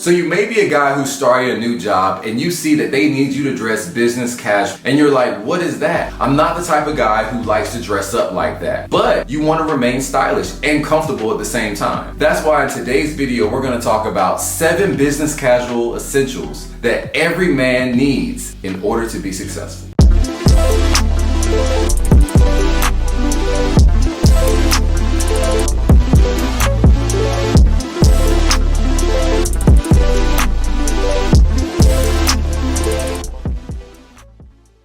So you may be a guy who's starting a new job and you see that they need you to dress business casual and you're like, what is that? I'm not the type of guy who likes to dress up like that. But you want to remain stylish and comfortable at the same time. That's why in today's video, we're going to talk about 7 business casual essentials that every man needs in order to be successful.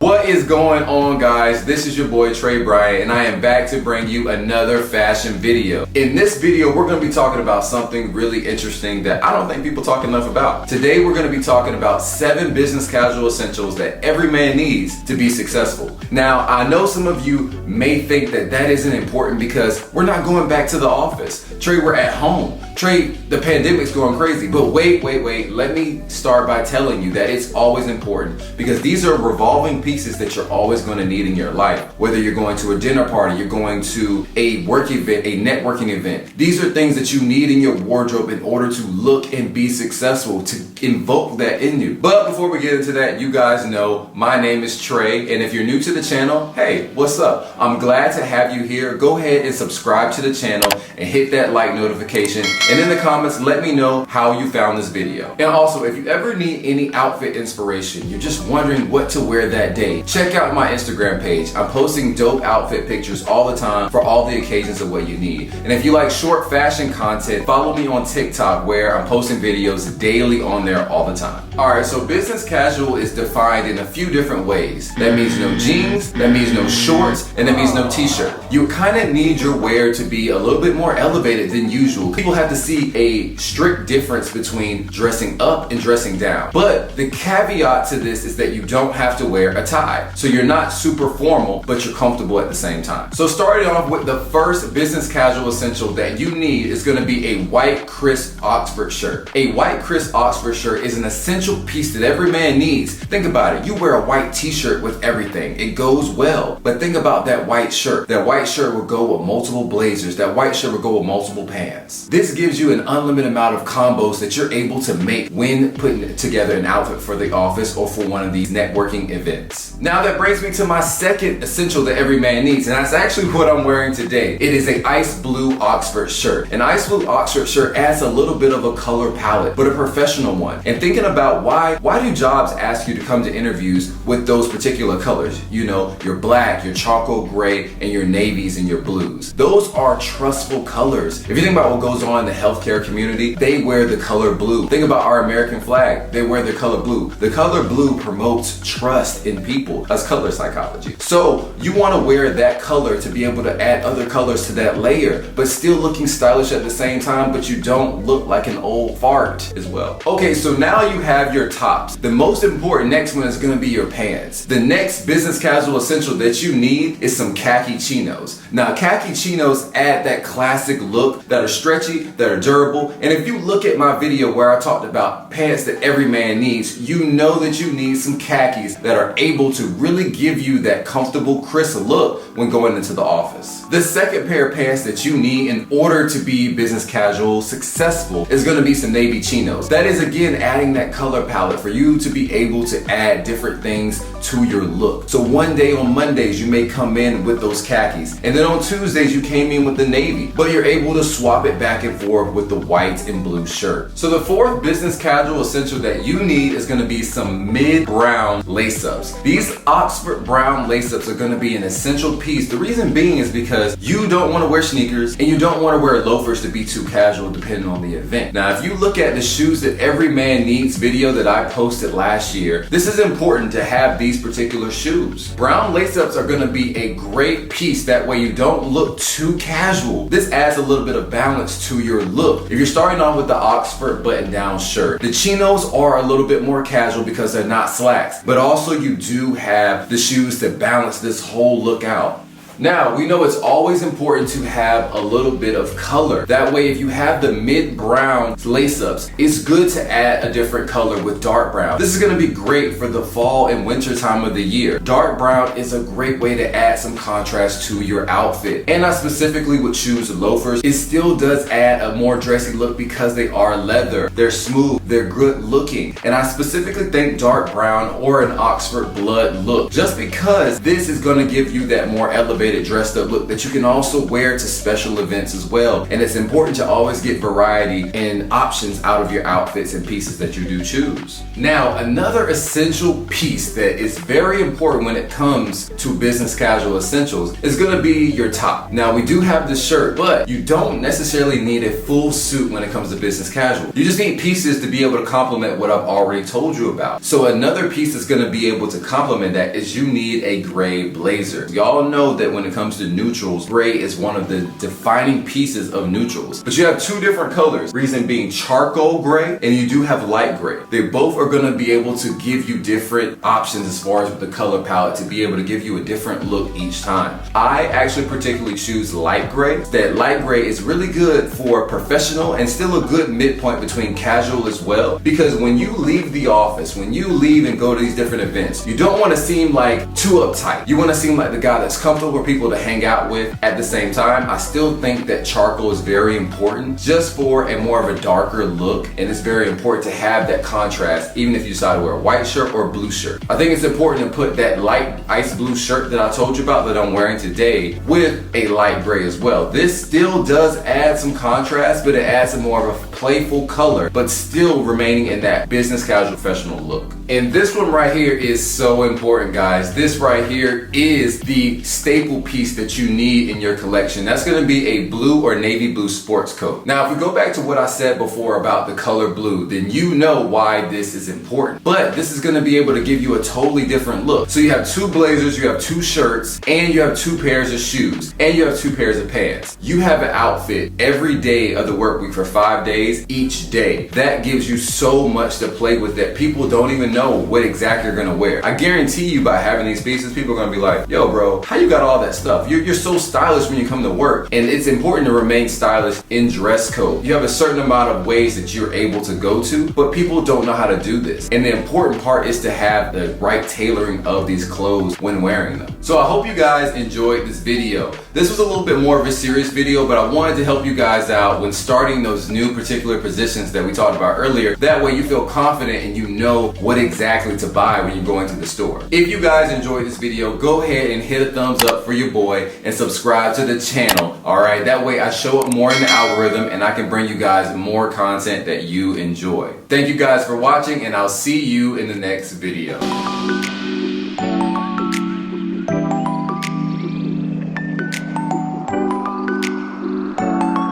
What is going on, guys? This is your boy Trey Bryant, and I am back to bring you another fashion video. In this video, we're going to be talking about something really interesting that I don't think people talk enough about. Today, we're going to be talking about 7 business casual essentials that every man needs to be successful. Now, I know some of you may think that that isn't important because we're not going back to the office. Trey, we're at home. Trey, the pandemic's going crazy. But wait. Let me start by telling you that it's always important because these are revolving pieces that you're always going to need in your life. Whether you're going to a dinner party, you're going to a work event, a networking event. These are things that you need in your wardrobe in order to look and be successful, to invoke that in you. But before we get into that, you guys know my name is Trey, and if you're new to the channel, hey, what's up? I'm glad to have you here. Go ahead and subscribe to the channel and hit that like notification. And in the comments, let me know how you found this video. And also, if you ever need any outfit inspiration, you're just wondering what to wear that day, check out my Instagram page. I'm posting dope outfit pictures all the time for all the occasions of what you need. And if you like short fashion content, follow me on TikTok where I'm posting videos daily on there all the time. Alright, so business casual is defined in a few different ways. That means no jeans, that means no shorts, and that means no t-shirt. You kind of need your wear to be a little bit more elevated than usual. People have to see a strict difference between dressing up and dressing down. But the caveat to this is that you don't have to wear a tie. So you're not super formal, but you're comfortable at the same time. So starting off with the first business casual essential that you need is going to be a white crisp Oxford shirt. A white crisp Oxford shirt is an essential piece that every man needs. Think about it. You wear a white t-shirt with everything. It goes well. But think about that white shirt. That white shirt will go with multiple blazers. That white shirt will go with multiple pants. This gives you an unlimited amount of combos that you're able to make when putting together an outfit for the office or for one of these networking events. Now that brings me to my second essential that every man needs, and that's actually what I'm wearing today. It is an ice blue Oxford shirt. An ice blue Oxford shirt adds a little bit of a color palette, but a professional one. And thinking about why do jobs ask you to come to interviews with those particular colors? You know, your black, your charcoal gray, and your navies and your blues. Those are trustful colors. If you think about what goes on in the healthcare community, they wear the color blue. Think about our American flag. They wear the color blue. The color blue promotes trust in people. That's color psychology. So you want to wear that color to be able to add other colors to that layer, but still looking stylish at the same time, but you don't look like an old fart as well. Okay, so now you have your tops. The most important next one is going to be your pants. The next business casual essential that you need is some khaki chinos. Now, khaki chinos add that classic look that are stretchy, that are durable. And if you look at my video where I talked about pants that every man needs, you know that you need some khakis that are able to really give you that comfortable, crisp look when going into the office. The second pair of pants that you need in order to be business casual successful is going to be some navy chinos. That is, again, adding that color palette for you to be able to add different things to your look. So one day on Mondays, you may come in with those khakis, and then on Tuesdays, you came in with the navy, but you're able to swap it back and forth with the white and blue shirt. So the fourth business casual essential that you need is going to be some mid-brown lace-ups. These Oxford brown lace-ups are going to be an essential piece. The reason being is because you don't want to wear sneakers and you don't want to wear loafers to be too casual depending on the event. Now, if you look at the shoes that every man needs video that I posted last year, this is important to have these particular shoes. Brown lace-ups are going to be a great piece. That way you don't look too casual. This adds a little bit of balance to your look. If you're starting off with the Oxford button-down shirt, the chinos are a little bit more casual because they're not slacks, but also you do have the shoes to balance this whole look out. Now, we know it's always important to have a little bit of color. That way, if you have the mid-brown lace-ups, it's good to add a different color with dark brown. This is gonna be great for the fall and winter time of the year. Dark brown is a great way to add some contrast to your outfit. And I specifically would choose loafers. It still does add a more dressy look because they are leather. They're smooth, they're good looking. And I specifically think dark brown or an Oxford blood look, just because this is gonna give you that more elevated dressed up look that you can also wear to special events as well. And it's important to always get variety and options out of your outfits and pieces that you do choose. Now, another essential piece that is very important when it comes to business casual essentials is gonna be your top. Now, we do have the shirt, but you don't necessarily need a full suit when it comes to business casual. You just need pieces to be able to complement what I've already told you about. So another piece that's gonna be able to complement that is you need a gray blazer. Y'all know that when it comes to neutrals, gray is one of the defining pieces of neutrals. But you have two different colors, reason being charcoal gray and you do have light gray. They both are gonna be able to give you different options as far as with the color palette to be able to give you a different look each time. I actually particularly choose light gray. That light gray is really good for professional and still a good midpoint between casual as well, because when you leave the office, when you leave and go to these different events, you don't want to seem like too uptight. You want to seem like the guy that's comfortable for people to hang out with. At the same time, I still think that charcoal is very important just for a more of a darker look, and it's very important to have that contrast even if you decide to wear a white shirt or a blue shirt. I think it's important to put that light ice blue shirt that I told you about that I'm wearing today with a light gray as well. This still does add some contrast, but it adds a more of a playful color, but still remaining in that business casual professional look. And this one right here is so important, guys. This right here is the staple piece that you need in your collection. That's gonna be a blue or navy blue sports coat. Now, if we go back to what I said before about the color blue, then you know why this is important. But this is gonna be able to give you a totally different look. So you have two blazers, you have two shirts, and you have two pairs of shoes, and you have two pairs of pants. You have an outfit every day of the work week for 5 days, each day. That gives you so much to play with that people don't even know what exactly you're gonna wear. I guarantee you by having these pieces, people are gonna be like, yo bro, how you got all that stuff? You're so stylish when you come to work. And it's important to remain stylish in dress code. You have a certain amount of ways that you're able to go to, but people don't know how to do this. And the important part is to have the right tailoring of these clothes when wearing them. So I hope you guys enjoyed this video. This was a little bit more of a serious video, but I wanted to help you guys out when starting those new particular positions that we talked about earlier. That way you feel confident and you know what exactly to buy when you go into the store. If you guys enjoyed this video, go ahead and hit a thumbs up for your boy and subscribe to the channel. Alright, that way I show up more in the algorithm and I can bring you guys more content that you enjoy. Thank you guys for watching, and I'll see you in the next video.